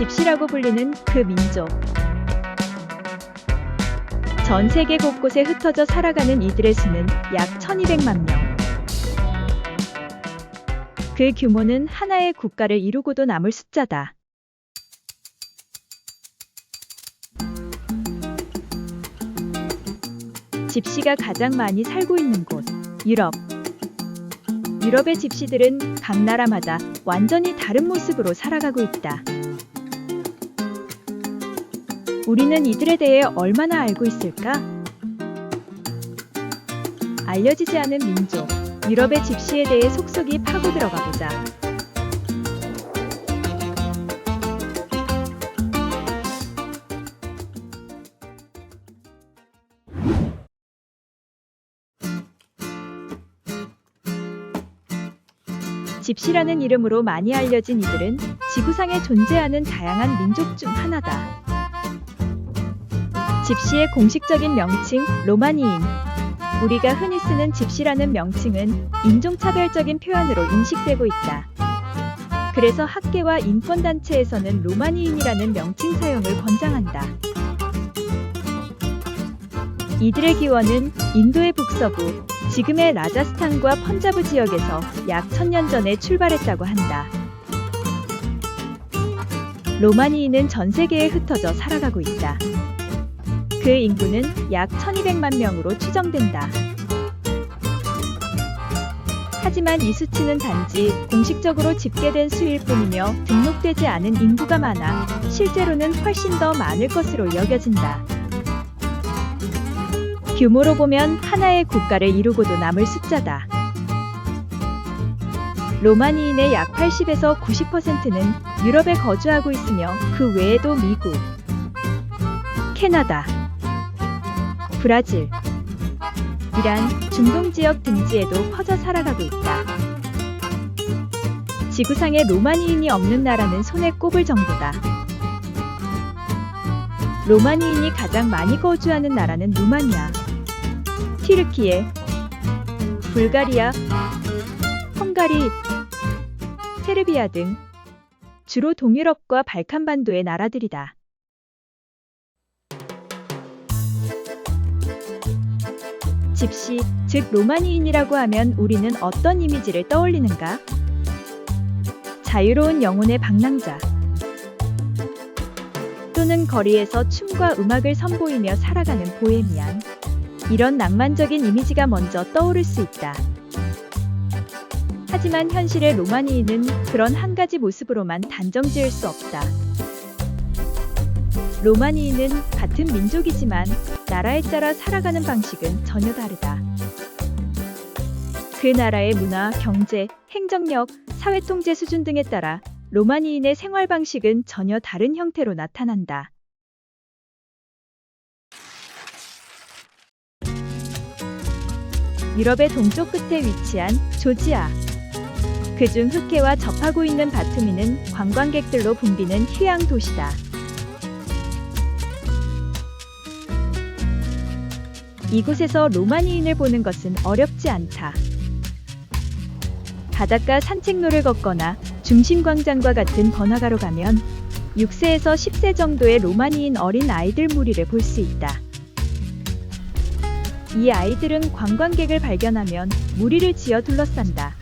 집시라고 불리는 그 민족. 전 세계 곳곳에 흩어져 살아가는 이들의 수는 약 1200만 명. 그 규모는 하나의 국가를 이루고도 남을 숫자다. 집시가 가장 많이 살고 있는 곳, 유럽. 유럽의 집시들은 각 나라마다 완전히 다른 모습으로 살아가고 있다. 우리는 이들에 대해 얼마나 알고 있을까? 알려지지 않은 민족, 유럽의 집시에 대해 속속이 파고 들어가 보자. 집시라는 이름으로 많이 알려진 이들은 지구상에 존재하는 다양한 민족 중 하나다. 집시의 공식적인 명칭, 로마니인. 우리가 흔히 쓰는 집시라는 명칭은 인종차별적인 표현으로 인식되고 있다. 그래서 학계와 인권단체에서는 로마니인이라는 명칭 사용을 권장한다. 이들의 기원은 인도의 북서부, 지금의 라자스탄과 펀자브 지역에서 약 1000년 전에 출발했다고 한다. 로마니인은 전 세계에 흩어져 살아가고 있다. 그 인구는 약 1200만 명으로 추정된다. 하지만 이 수치는 단지 공식적으로 집계된 수일 뿐이며 등록되지 않은 인구가 많아 실제로는 훨씬 더 많을 것으로 여겨진다. 규모로 보면 하나의 국가를 이루고도 남을 숫자다. 로마니인의 약 80에서 90%는 유럽에 거주하고 있으며 그 외에도 미국, 캐나다, 브라질, 이란, 중동 지역 등지에도 퍼져 살아가고 있다. 지구상에 로마니인이 없는 나라는 손에 꼽을 정도다. 로마니인이 가장 많이 거주하는 나라는 루마니아, 튀르키예, 불가리아, 헝가리, 세르비아 등 주로 동유럽과 발칸반도의 나라들이다. 집시, 즉 로마니인이라고 하면 우리는 어떤 이미지를 떠올리는가? 자유로운 영혼의 방랑자, 또는 거리에서 춤과 음악을 선보이며 살아가는 보헤미안, 이런 낭만적인 이미지가 먼저 떠오를 수 있다. 하지만 현실의 로마니인은 그런 한 가지 모습으로만 단정 지을 수 없다. 로마니인은 같은 민족이지만 나라에 따라 살아가는 방식은 전혀 다르다. 그 나라의 문화, 경제, 행정력, 사회통제 수준 등에 따라 로마니인의 생활 방식은 전혀 다른 형태로 나타난다. 유럽의 동쪽 끝에 위치한 조지아. 그중 흑해와 접하고 있는 바투미는 관광객들로 붐비는 휴양 도시다. 이곳에서 로마니인을 보는 것은 어렵지 않다. 바닷가 산책로를 걷거나 중심광장과 같은 번화가로 가면 6세에서 10세 정도의 로마니인 어린 아이들 무리를 볼 수 있다. 이 아이들은 관광객을 발견하면 무리를 지어 둘러싼다.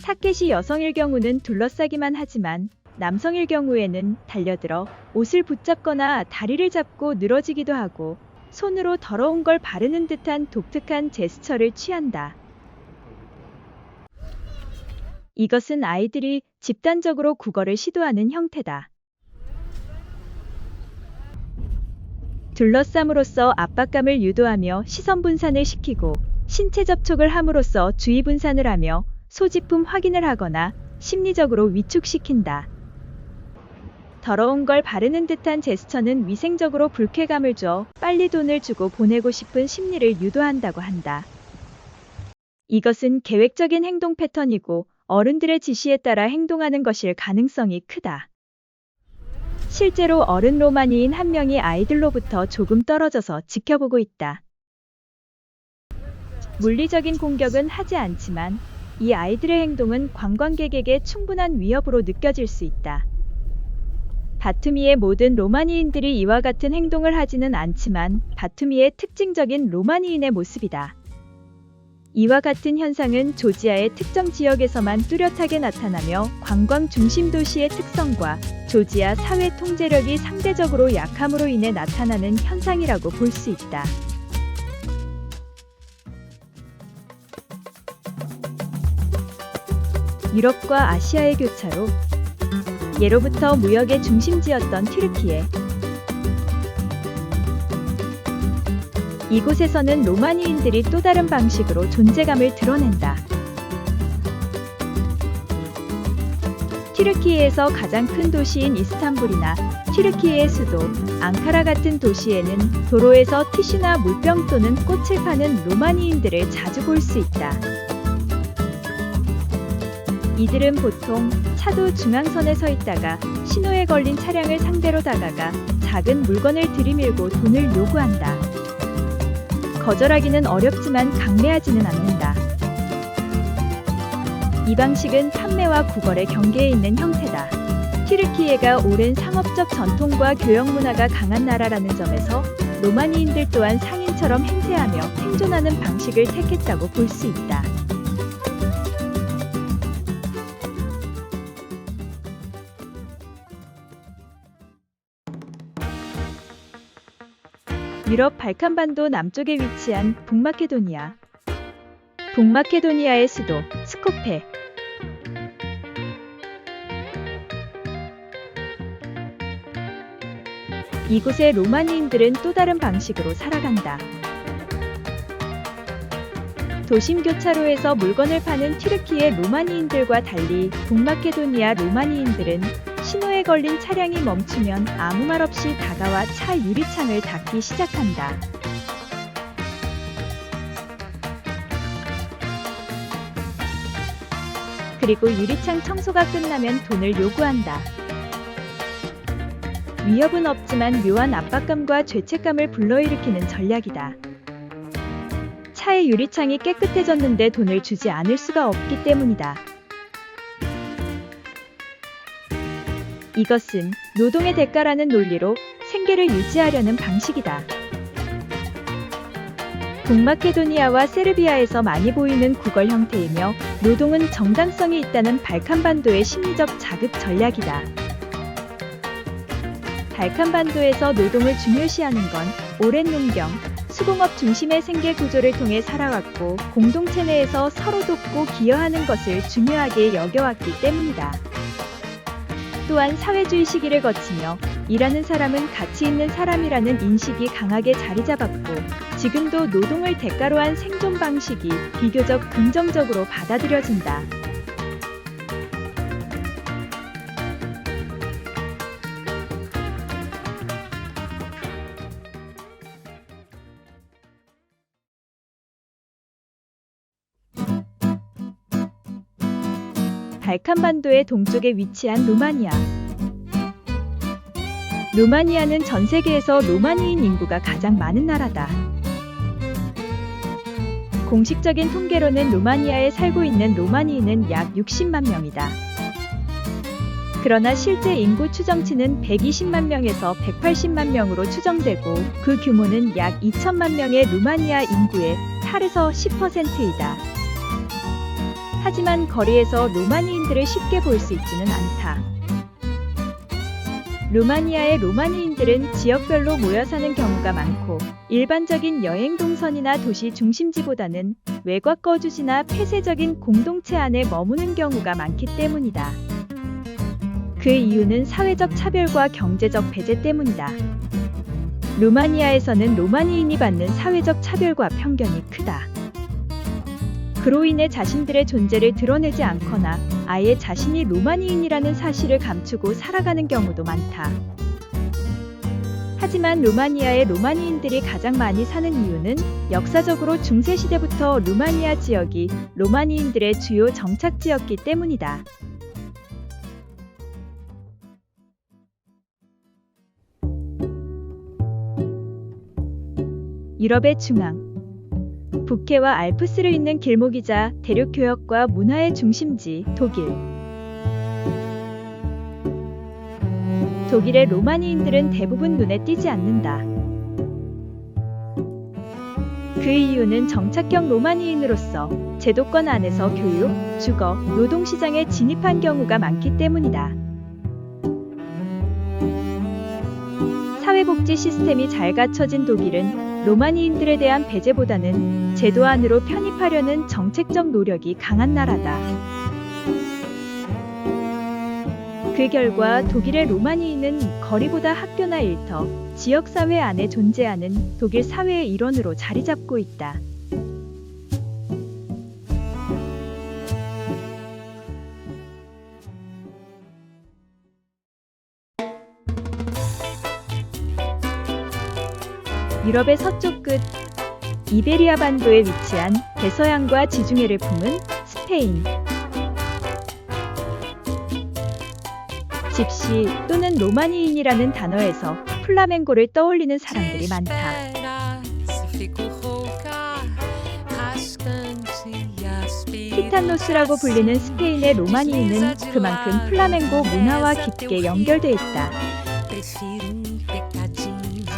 타켓이 여성일 경우는 둘러싸기만 하지만 남성일 경우에는 달려들어 옷을 붙잡거나 다리를 잡고 늘어지기도 하고 손으로 더러운 걸 바르는 듯한 독특한 제스처를 취한다. 이것은 아이들이 집단적으로 구걸을 시도하는 형태다. 둘러쌈으로써 압박감을 유도하며 시선 분산을 시키고 신체 접촉을 함으로써 주의 분산을 하며 소지품 확인을 하거나 심리적으로 위축시킨다. 더러운 걸 바르는 듯한 제스처는 위생적으로 불쾌감을 줘 빨리 돈을 주고 보내고 싶은 심리를 유도한다고 한다. 이것은 계획적인 행동 패턴이고 어른들의 지시에 따라 행동하는 것일 가능성이 크다. 실제로 어른 로마니인 한 명이 아이들로부터 조금 떨어져서 지켜보고 있다. 물리적인 공격은 하지 않지만 이 아이들의 행동은 관광객에게 충분한 위협으로 느껴질 수 있다. 바투미의 모든 로마니인들이 이와 같은 행동을 하지는 않지만 바투미의 특징적인 로마니인의 모습이다. 이와 같은 현상은 조지아의 특정 지역에서만 뚜렷하게 나타나며 관광 중심 도시의 특성과 조지아 사회 통제력이 상대적으로 약함으로 인해 나타나는 현상이라고 볼 수 있다. 유럽과 아시아의 교차로 예로부터 무역의 중심지였던 튀르키예. 이곳에서는 로마니인들이 또 다른 방식으로 존재감을 드러낸다. 튀르키예에서 가장 큰 도시인 이스탄불이나 튀르키예의 수도 앙카라 같은 도시에는 도로에서 티슈나 물병 또는 꽃을 파는 로마니인들을 자주 볼 수 있다. 이들은 보통 차도 중앙선에 서 있다가 신호에 걸린 차량을 상대로 다가가 작은 물건을 들이밀고 돈을 요구한다. 거절하기는 어렵지만 강매하지는 않는다. 이 방식은 판매와 구걸의 경계에 있는 형태다. 튀르키예가 오랜 상업적 전통과 교역 문화가 강한 나라라는 점에서 로마니인들 또한 상인처럼 행세하며 생존하는 방식을 택했다고 볼 수 있다. 유럽 발칸반도 남쪽에 위치한 북마케도니아. 북마케도니아의 수도 스코페. 이곳의 로마니인들은 또 다른 방식으로 살아간다. 도심 교차로에서 물건을 파는 튀르키예 로마니인들과 달리 북마케도니아 로마니인들은 신호에 걸린 차량이 멈추면 아무 말 없이 다가와 차 유리창을 닫기 시작한다. 그리고 유리창 청소가 끝나면 돈을 요구한다. 위협은 없지만 묘한 압박감과 죄책감을 불러일으키는 전략이다. 차의 유리창이 깨끗해졌는데 돈을 주지 않을 수가 없기 때문이다. 이것은 노동의 대가라는 논리로 생계를 유지하려는 방식이다. 북마케도니아와 세르비아에서 많이 보이는 구걸 형태이며 노동은 정당성이 있다는 발칸반도의 심리적 자극 전략이다. 발칸반도에서 노동을 중요시하는 건 오랜 농경, 수공업 중심의 생계 구조를 통해 살아왔고 공동체 내에서 서로 돕고 기여하는 것을 중요하게 여겨왔기 때문이다. 또한 사회주의 시기를 거치며 일하는 사람은 가치 있는 사람이라는 인식이 강하게 자리 잡았고 지금도 노동을 대가로 한 생존 방식이 비교적 긍정적으로 받아들여진다. 발칸반도의 동쪽에 위치한 루마니아. 루마니아는 전 세계에서 로마니인 인구가 가장 많은 나라다. 공식적인 통계로는 루마니아에 살고 있는 로마니인은 약 60만 명이다. 그러나 실제 인구 추정치는 120만 명에서 180만 명으로 추정되고 그 규모는 약 2천만 명의 루마니아 인구의 8에서 10%이다. 하지만 거리에서 로마니인들을 쉽게 볼 수 있지는 않다. 루마니아의 로마니인들은 지역별로 모여 사는 경우가 많고 일반적인 여행 동선이나 도시 중심지보다는 외곽 거주지나 폐쇄적인 공동체 안에 머무는 경우가 많기 때문이다. 그 이유는 사회적 차별과 경제적 배제 때문이다. 루마니아에서는 로마니인이 받는 사회적 차별과 편견이 크다. 그로 인해 자신들의 존재를 드러내지 않거나 아예 자신이 로마니인이라는 사실을 감추고 살아가는 경우도 많다. 하지만 루마니아의 로마니인들이 가장 많이 사는 이유는 역사적으로 중세시대부터 루마니아 지역이 로마니인들의 주요 정착지였기 때문이다. 유럽의 중앙. 북해와 알프스를 잇는 길목이자 대륙 교역과 문화의 중심지 독일. 독일의 로마니인들은 대부분 눈에 띄지 않는다. 그 이유는 정착형 로마니인으로서 제도권 안에서 교육, 주거, 노동시장에 진입한 경우가 많기 때문이다. 사회복지 시스템이 잘 갖춰진 독일은 로마니인들에 대한 배제보다는 제도 안으로 편입하려는 정책적 노력이 강한 나라다. 그 결과 독일의 로마니인은 거리보다 학교나 일터, 지역사회 안에 존재하는 독일 사회의 일원으로 자리 잡고 있다. 유럽의 서쪽 끝, 이베리아 반도에 위치한 대서양과 지중해를 품은 스페인. 집시 또는 로마니인이라는 단어에서 플라멩고를 떠올리는 사람들이 많다. 히탄노스라고 불리는 스페인의 로마니인은 그만큼 플라멩고 문화와 깊게 연결돼 있다.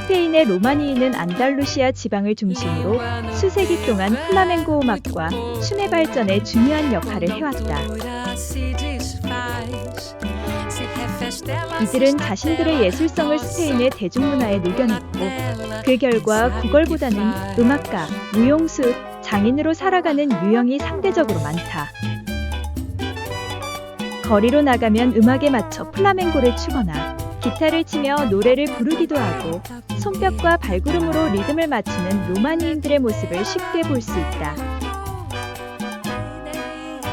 스페인의 로마니인은 안달루시아 지방을 중심으로 수세기 동안 플라멩고 음악과 춤의 발전에 중요한 역할을 해왔다. 이들은 자신들의 예술성을 스페인의 대중문화에 녹여냈고, 그 결과 구걸보다는 음악가, 무용수, 장인으로 살아가는 유형이 상대적으로 많다. 거리로 나가면 음악에 맞춰 플라멩고를 추거나 기타를 치며 노래를 부르기도 하고, 손뼉과 발구름으로 리듬을 맞추는 로마니인들의 모습을 쉽게 볼 수 있다.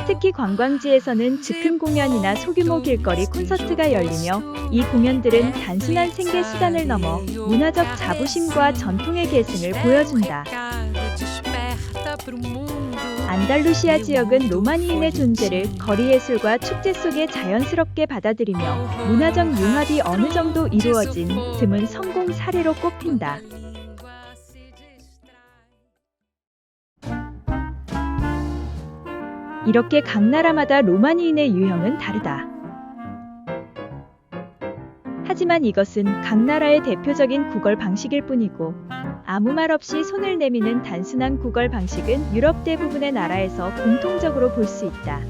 특히 관광지에서는 즉흥 공연이나 소규모 길거리 콘서트가 열리며, 이 공연들은 단순한 생계 수단을 넘어 문화적 자부심과 전통의 계승을 보여준다. 안달루시아 지역은 로마니인의 존재를 거리 예술과 축제 속에 자연스럽게 받아들이며 문화적 융합이 어느 정도 이루어진 드문 성공 사례로 꼽힌다. 이렇게 각 나라마다 로마니인의 유형은 다르다. 하지만 이것은 각 나라의 대표적인 구걸 방식일 뿐이고, 아무 말 없이 손을 내미는 단순한 구걸 방식은 유럽 대부분의 나라에서 공통적으로 볼 수 있다.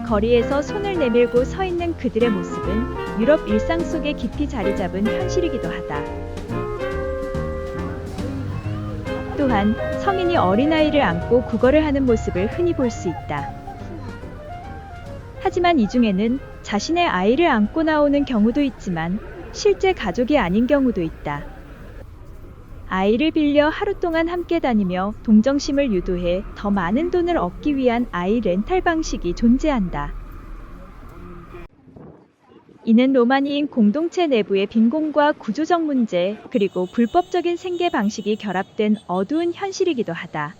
거리에서 손을 내밀고 서 있는 그들의 모습은 유럽 일상 속에 깊이 자리 잡은 현실이기도 하다. 또한 성인이 어린아이를 안고 구걸을 하는 모습을 흔히 볼 수 있다. 하지만 이 중에는 자신의 아이를 안고 나오는 경우도 있지만 실제 가족이 아닌 경우도 있다. 아이를 빌려 하루 동안 함께 다니며 동정심을 유도해 더 많은 돈을 얻기 위한 아이 렌탈 방식이 존재한다. 이는 로마니인 공동체 내부의 빈곤과 구조적 문제, 그리고 불법적인 생계 방식이 결합된 어두운 현실이기도 하다.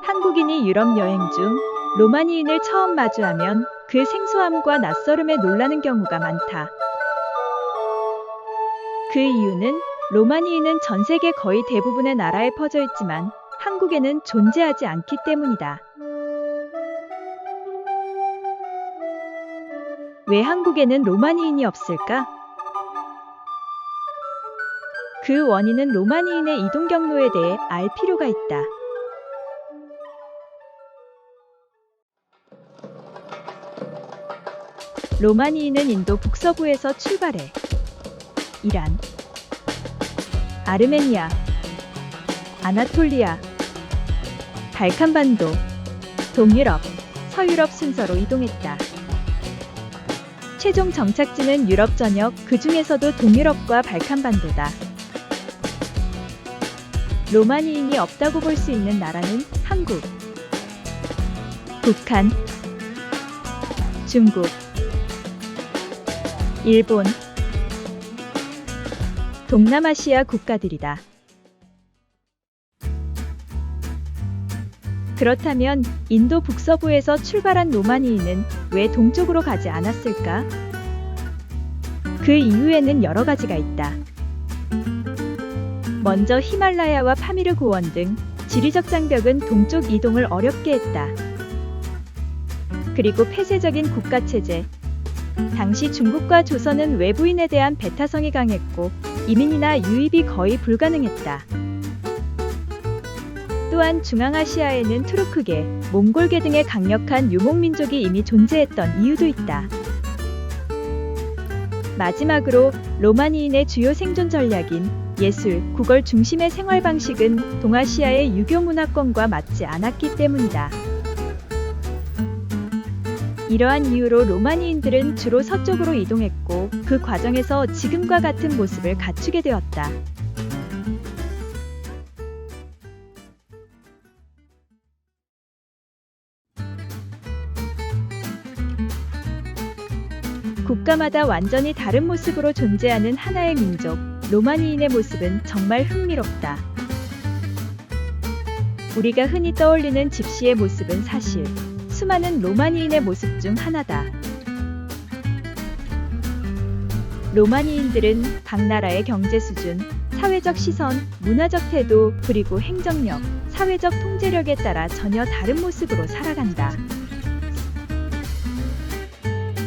한국인이 유럽 여행 중 로마니인을 처음 마주하면 그 생소함과 낯설음에 놀라는 경우가 많다. 그 이유는 로마니인은 전 세계 거의 대부분의 나라에 퍼져 있지만 한국에는 존재하지 않기 때문이다. 왜 한국에는 로마니인이 없을까? 그 원인은 로마니인의 이동 경로에 대해 알 필요가 있다. 로마니인은 인도 북서부에서 출발해 이란, 아르메니아, 아나톨리아, 발칸반도, 동유럽, 서유럽 순서로 이동했다. 최종 정착지는 유럽 전역, 그 중에서도 동유럽과 발칸반도다. 로마니인이 없다고 볼 수 있는 나라는 한국, 북한, 중국, 일본, 동남아시아 국가들이다. 그렇다면 인도 북서부에서 출발한 로마니인은 왜 동쪽으로 가지 않았을까? 그 이유에는 여러 가지가 있다. 먼저 히말라야와 파미르 고원 등 지리적 장벽은 동쪽 이동을 어렵게 했다. 그리고 폐쇄적인 국가체제. 당시 중국과 조선은 외부인에 대한 배타성이 강했고 이민이나 유입이 거의 불가능했다. 또한 중앙아시아에는 투르크계, 몽골계 등의 강력한 유목민족이 이미 존재했던 이유도 있다. 마지막으로 로마니인의 주요 생존 전략인 예술, 국어 중심의 생활 방식은 동아시아의 유교 문화권과 맞지 않았기 때문이다. 이러한 이유로 로마니인들은 주로 서쪽으로 이동했고 그 과정에서 지금과 같은 모습을 갖추게 되었다. 국가마다 완전히 다른 모습으로 존재하는 하나의 민족, 로마니인의 모습은 정말 흥미롭다. 우리가 흔히 떠올리는 집시의 모습은 사실 수많은 로마니인의 모습 중 하나다. 로마니인들은 각 나라의 경제 수준, 사회적 시선, 문화적 태도, 그리고 행정력, 사회적 통제력에 따라 전혀 다른 모습으로 살아간다.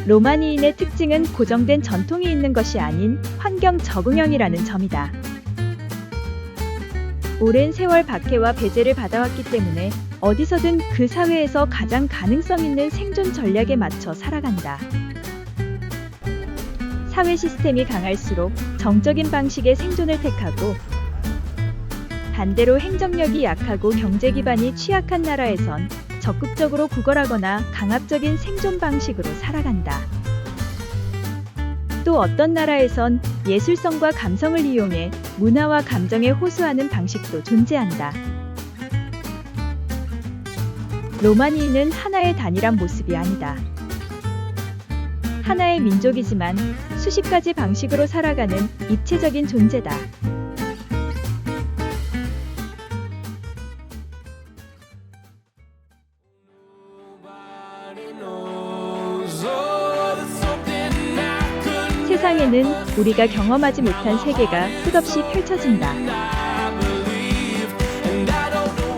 로마니인의 특징은 고정된 전통이 있는 것이 아닌 환경 적응형이라는 점이다. 오랜 세월 박해와 배제를 받아왔기 때문에 어디서든 그 사회에서 가장 가능성 있는 생존 전략에 맞춰 살아간다. 사회 시스템이 강할수록 정적인 방식의 생존을 택하고 반대로 행정력이 약하고 경제 기반이 취약한 나라에선 적극적으로 구걸하거나 강압적인 생존 방식으로 살아간다. 또 어떤 나라에선 예술성과 감성을 이용해 문화와 감정에 호소하는 방식도 존재한다. 로마니인은 하나의 단일한 모습이 아니다. 하나의 민족이지만 수십 가지 방식으로 살아가는 입체적인 존재다. 세상에는 우리가 경험하지 못한 세계가 끝없이 펼쳐진다.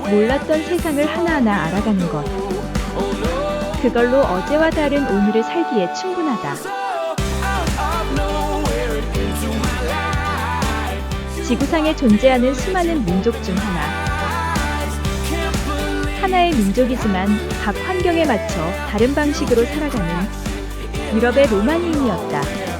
몰랐던 세상을 하나하나 알아가는 것. 그걸로 어제와 다른 오늘을 살기에 충분하다. 지구상에 존재하는 수많은 민족 중 하나의 민족이지만 각 환경에 맞춰 다른 방식으로 살아가는 유럽의 로마니인이었다.